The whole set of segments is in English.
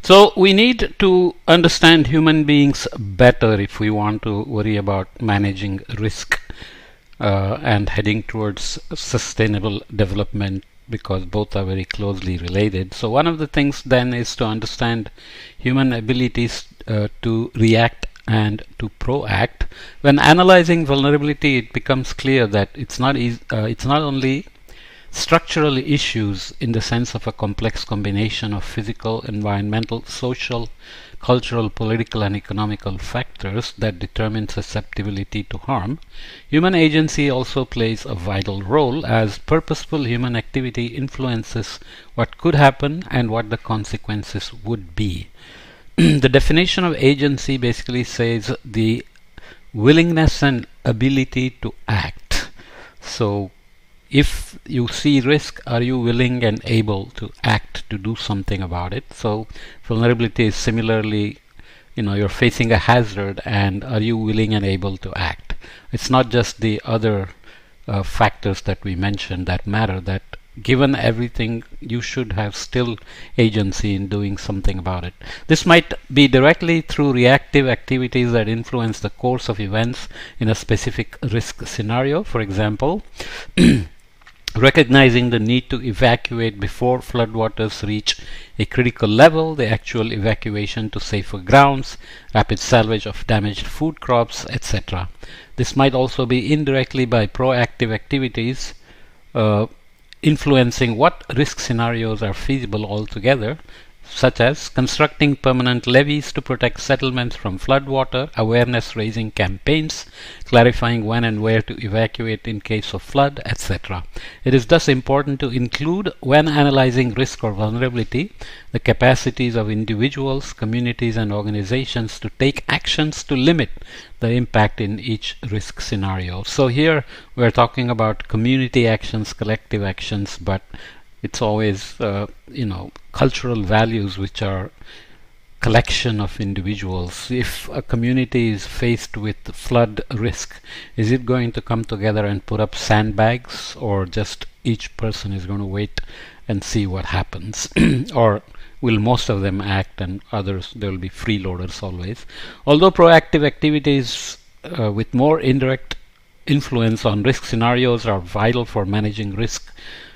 So we need to understand human beings better if we want to worry about managing risk and heading towards sustainable development, because both are very closely related. So one of the things then is to understand human abilities to react and to proact. When analyzing vulnerability, it becomes clear that it's not only structural issues in the sense of a complex combination of physical, environmental, social, cultural, political, and economical factors that determine susceptibility to harm. Human agency also plays a vital role, as purposeful human activity influences what could happen and what the consequences would be. The definition of agency basically says the willingness and ability to act. So if you see risk, are you willing and able to act to do something about it? So vulnerability is similarly, you're facing a hazard, and are you willing and able to act? It's not just the other factors that we mentioned that matter, that given everything, you should have still agency in doing something about it. This might be directly through reactive activities that influence the course of events in a specific risk scenario. For example, recognizing the need to evacuate before floodwaters reach a critical level, the actual evacuation to safer grounds, rapid salvage of damaged food crops, etc. This might also be indirectly by proactive activities influencing what risk scenarios are feasible altogether, such as constructing permanent levees to protect settlements from floodwater, awareness-raising campaigns, clarifying when and where to evacuate in case of flood, etc. It is thus important to include, when analyzing risk or vulnerability, the capacities of individuals, communities, and organizations to take actions to limit the impact in each risk scenario. So here we're talking about community actions, collective actions, but it's always, cultural values, which are collection of individuals. If a community is faced with flood risk, is it going to come together and put up sandbags, or just each person is going to wait and see what happens? Or will most of them act, and others, there will be freeloaders always? Although proactive activities with more indirect influence on risk scenarios are vital for managing risk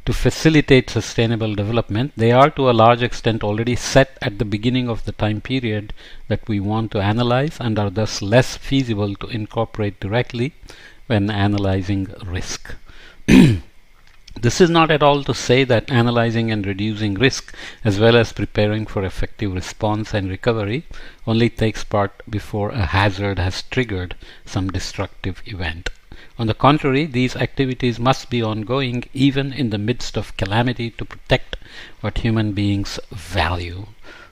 to facilitate sustainable development, they are to a large extent already set at the beginning of the time period that we want to analyze, and are thus less feasible to incorporate directly when analyzing risk. This is not at all to say that analyzing and reducing risk, as well as preparing for effective response and recovery, only takes part before a hazard has triggered some destructive event. On the contrary, these activities must be ongoing even in the midst of calamity to protect what human beings value.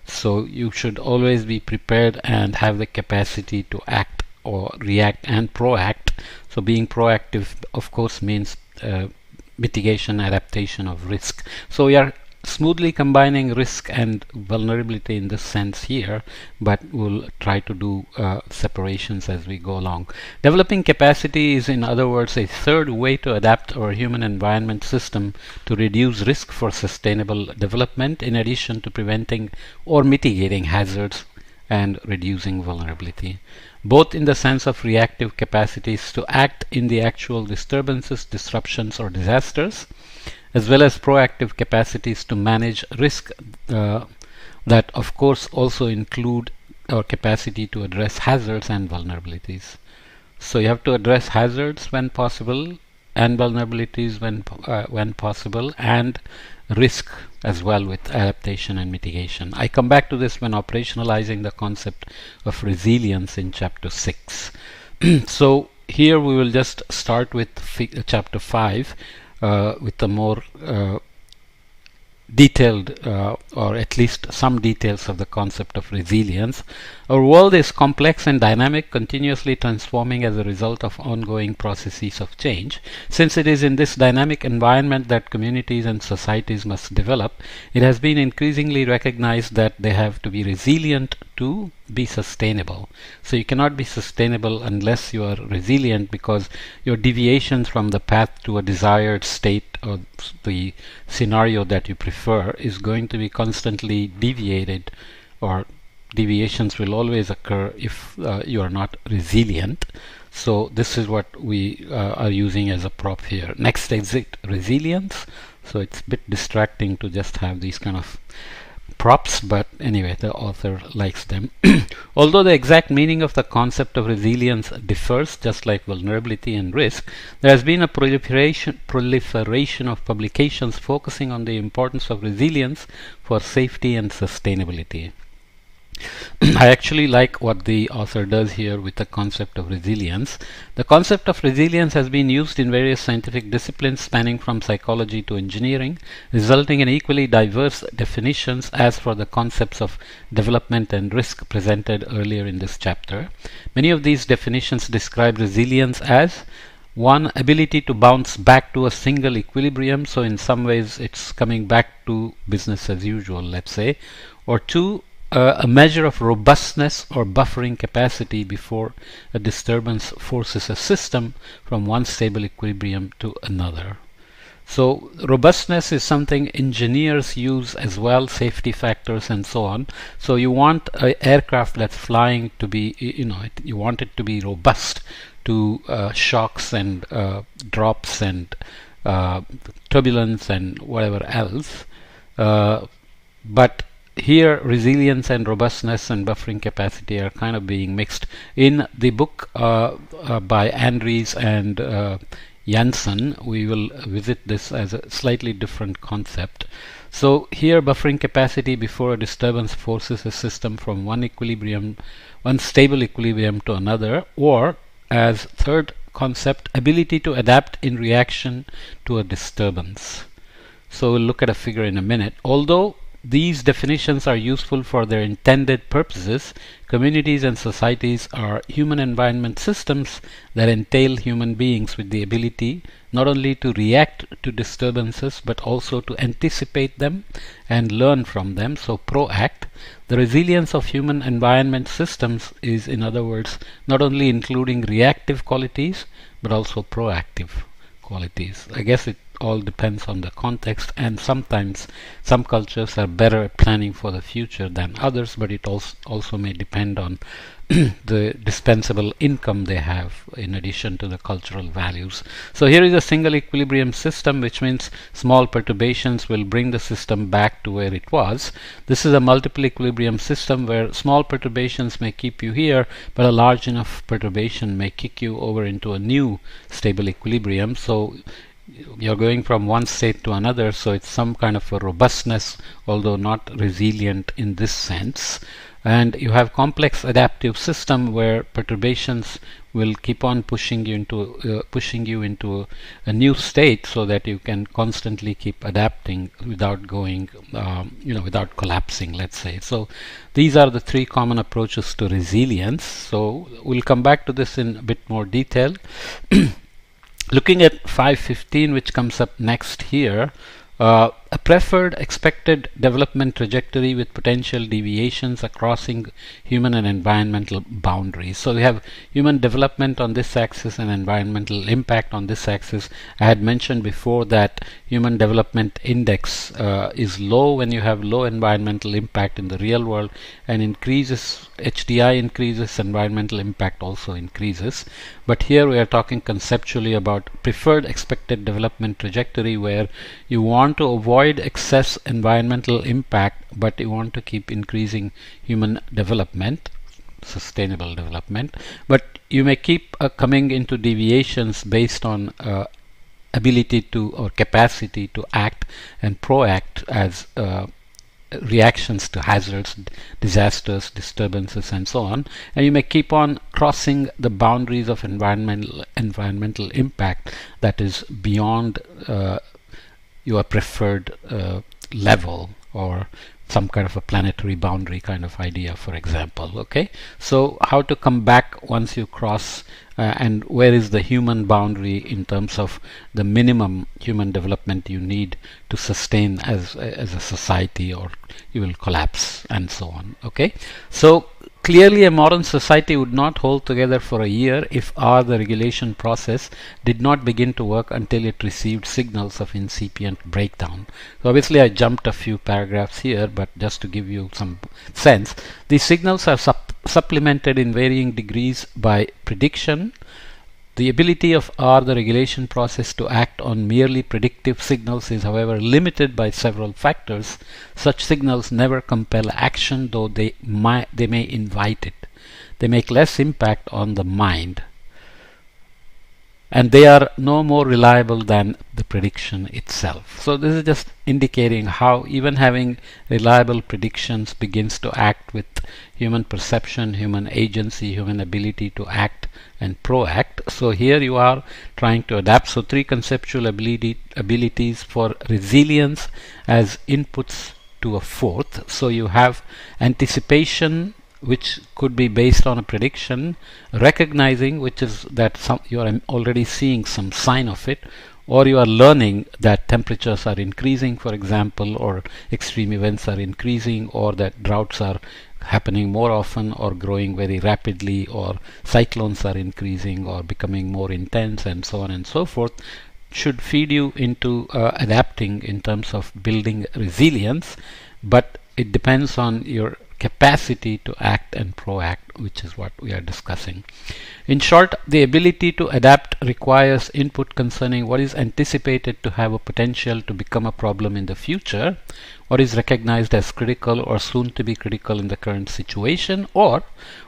So you should always be prepared and have the capacity to act or react and proact. So being proactive, of course, means mitigation, adaptation of risk. So we are smoothly combining risk and vulnerability in this sense here, but we'll try to do separations as we go along. Developing capacity is, in other words, a third way to adapt our human environment system to reduce risk for sustainable development, in addition to preventing or mitigating hazards and reducing vulnerability, both in the sense of reactive capacities to act in the actual disturbances, disruptions, or disasters, as well as proactive capacities to manage risk that of course also include our capacity to address hazards and vulnerabilities. So you have to address hazards when possible, and vulnerabilities when possible, and risk as well with adaptation and mitigation. I come back to this when operationalizing the concept of resilience in chapter 6. So here we will just start with chapter 5 with the more detailed or at least some details of the concept of resilience. Our world is complex and dynamic, continuously transforming as a result of ongoing processes of change. Since it is in this dynamic environment that communities and societies must develop, it has been increasingly recognized that they have to be resilient to be sustainable. So you cannot be sustainable unless you are resilient, because your deviations from the path to a desired state or the scenario that you prefer is going to be constantly deviated or deviations will always occur if you are not resilient. So this is what we are using as a prop here. Next exit, resilience. So it's a bit distracting to just have these kind of props, but anyway, the author likes them. Although the exact meaning of the concept of resilience differs, just like vulnerability and risk, there has been a proliferation of publications focusing on the importance of resilience for safety and sustainability. I actually like what the author does here with the concept of resilience. The concept of resilience has been used in various scientific disciplines spanning from psychology to engineering, resulting in equally diverse definitions as for the concepts of development and risk presented earlier in this chapter. Many of these definitions describe resilience as one, ability to bounce back to a single equilibrium, so in some ways it's coming back to business as usual, let's say, or two, a measure of robustness or buffering capacity before a disturbance forces a system from one stable equilibrium to another. So robustness is something engineers use as well, safety factors and so on. So you want an aircraft that's flying to be, you want it to be robust to shocks and drops and turbulence and whatever else. But here resilience and robustness and buffering capacity are kind of being mixed. In the book by Andries and Janssen, we will visit this as a slightly different concept. So here buffering capacity before a disturbance forces a system from one stable equilibrium to another, or as third concept, ability to adapt in reaction to a disturbance. So we'll look at a figure in a minute. Although these definitions are useful for their intended purposes, communities and societies are human environment systems that entail human beings with the ability not only to react to disturbances but also to anticipate them and learn from them. So Proact, the resilience of human environment systems, is in other words not only including reactive qualities but also proactive qualities. I guess it all depends on the context, and sometimes some cultures are better at planning for the future than others, but it also may depend on the dispensable income they have in addition to the cultural values. So here is a single equilibrium system, which means small perturbations will bring the system back to where it was. This is a multiple equilibrium system where small perturbations may keep you here, but a large enough perturbation may kick you over into a new stable equilibrium. So you're going from one state to another, so it's some kind of a robustness, although not resilient in this sense. And you have complex adaptive system where perturbations will keep on pushing you into a new state, so that you can constantly keep adapting without going, without collapsing, let's say. So these are the three common approaches to resilience. So we'll come back to this in a bit more detail. Looking at 5.15, which comes up next here, a preferred expected development trajectory with potential deviations crossing human and environmental boundaries. So we have human development on this axis and environmental impact on this axis. I had mentioned before that human development index is low when you have low environmental impact in the real world, and increases, HDI increases, environmental impact also increases. But here we are talking conceptually about preferred expected development trajectory, where you want to avoid excess environmental impact, but you want to keep increasing human development, sustainable development. But you may keep coming into deviations based on ability to or capacity to act and proact as reactions to hazards, disasters, disturbances, and so on. And you may keep on crossing the boundaries of environmental impact that is beyond your preferred level, or some kind of a planetary boundary kind of idea, for example. Okay, so how to come back once you cross, and where is the human boundary in terms of the minimum human development you need to sustain as a society, or you will collapse and so on. Okay, so Clearly, a modern society would not hold together for a year if the regulation process did not begin to work until it received signals of incipient breakdown. So obviously I jumped a few paragraphs here, but just to give you some sense, these signals are supplemented in varying degrees by prediction. The ability of the regulation process to act on merely predictive signals is, however, limited by several factors. Such signals never compel action, though they may invite it. They make less impact on the mind, and they are no more reliable than the prediction itself. So this is just indicating how even having reliable predictions begins to act with human perception, human agency, human ability to act and proact. So here you are trying to adapt. So three conceptual abilities for resilience as inputs to a fourth. So you have anticipation, which could be based on a prediction, recognizing, which is that you are already seeing some sign of it, or you are learning that temperatures are increasing, for example, or extreme events are increasing, or that droughts are happening more often or growing very rapidly, or cyclones are increasing or becoming more intense, and so on and so forth, should feed you into adapting in terms of building resilience. But it depends on your capacity to act and proact, which is what we are discussing. In short, the ability to adapt requires input concerning what is anticipated to have a potential to become a problem in the future, what is recognized as critical or soon to be critical in the current situation, or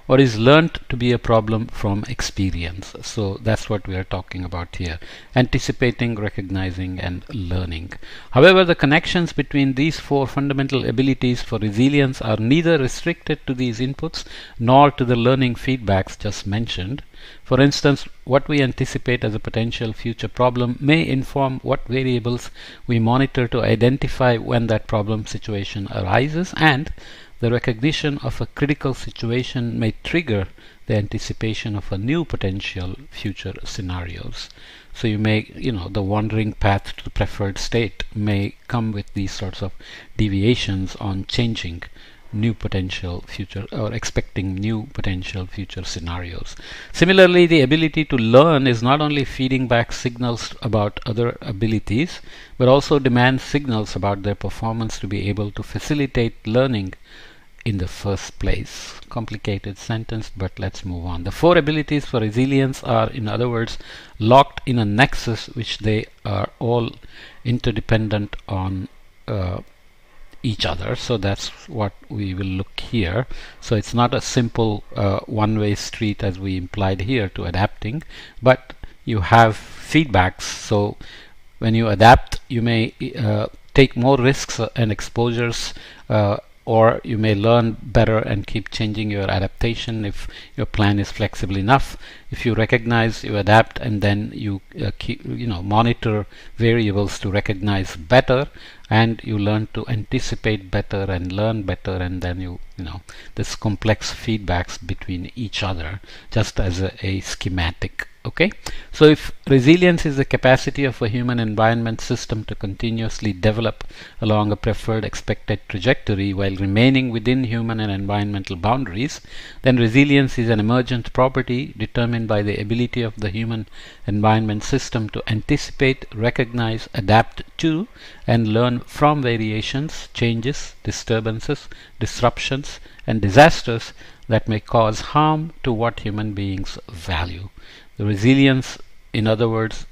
what is learnt to be a problem from experience. So that's what we are talking about here: anticipating, recognizing, and learning. However, the connections between these four fundamental abilities for resilience are neither restricted to these inputs nor to the learning feedbacks just mentioned. For instance, what we anticipate as a potential future problem may inform what variables we monitor to identify when that problem situation arises, and the recognition of a critical situation may trigger the anticipation of a new potential future scenarios. So you may, the wandering path to the preferred state may come with these sorts of deviations on changing new potential future or expecting new potential future scenarios. Similarly, the ability to learn is not only feeding back signals about other abilities, but also demands signals about their performance to be able to facilitate learning in the first place. Complicated sentence, but let's move on. The four abilities for resilience are, in other words, locked in a nexus which they are all interdependent on each other. So that's what we will look here. So it's not a simple one-way street as we implied here to adapting, but you have feedbacks. So when you adapt, you may take more risks and exposures, or you may learn better and keep changing your adaptation if your plan is flexible enough. If you recognize, you adapt, and then you monitor variables to recognize better, and you learn to anticipate better and learn better, and then this complex feedbacks between each other, just as a schematic. Okay, so if resilience is the capacity of a human environment system to continuously develop along a preferred expected trajectory while remaining within human and environmental boundaries, then resilience is an emergent property determined by the ability of the human environment system to anticipate, recognize, adapt to, and learn from variations, changes, disturbances, disruptions, and disasters that may cause harm to what human beings value. The resilience, in other words,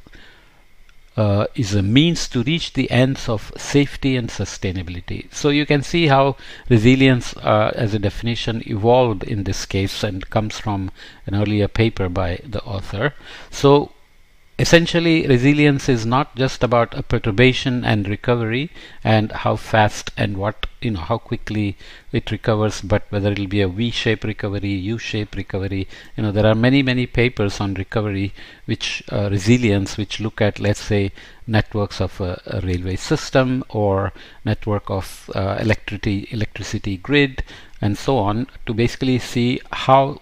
is a means to reach the ends of safety and sustainability. So you can see how resilience as a definition evolved in this case and comes from an earlier paper by the author. So essentially, resilience is not just about a perturbation and recovery and how fast and how quickly it recovers, but whether it will be a V-shaped recovery, U-shaped recovery. There are many papers on recovery, resilience, which look at, let's say, networks of a railway system or network of electricity grid and so on, to basically see how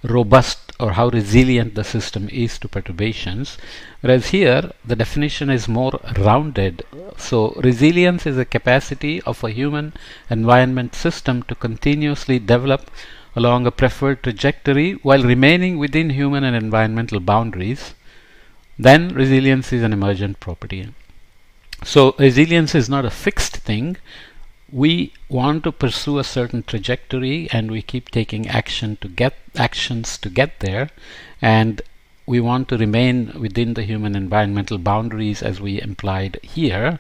robust or how resilient the system is to perturbations. Whereas here the definition is more rounded. So resilience is a capacity of a human environment system to continuously develop along a preferred trajectory while remaining within human and environmental boundaries. Then resilience is an emergent property. So resilience is not a fixed thing. We want to pursue a certain trajectory and we keep taking actions to get there, and we want to remain within the human environmental boundaries as we implied here.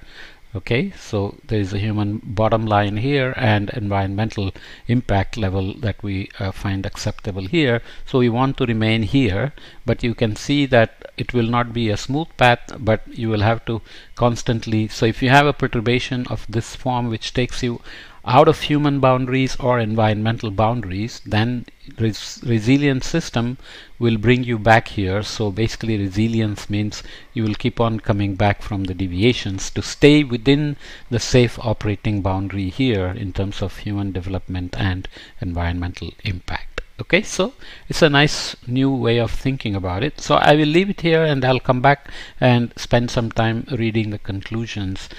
Okay, so there is a human bottom line here and environmental impact level that we find acceptable here. So we want to remain here, but you can see that it will not be a smooth path, but you will have to constantly. So if you have a perturbation of this form which takes you out of human boundaries or environmental boundaries, then resilient system will bring you back here. So basically resilience means you will keep on coming back from the deviations to stay within the safe operating boundary here in terms of human development and environmental impact. Okay, so it's a nice new way of thinking about it. So I will leave it here and I'll come back and spend some time reading the conclusions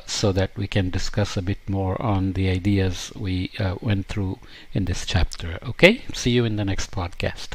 so that we can discuss a bit more on the ideas we went through in this chapter. Okay, see you in the next podcast.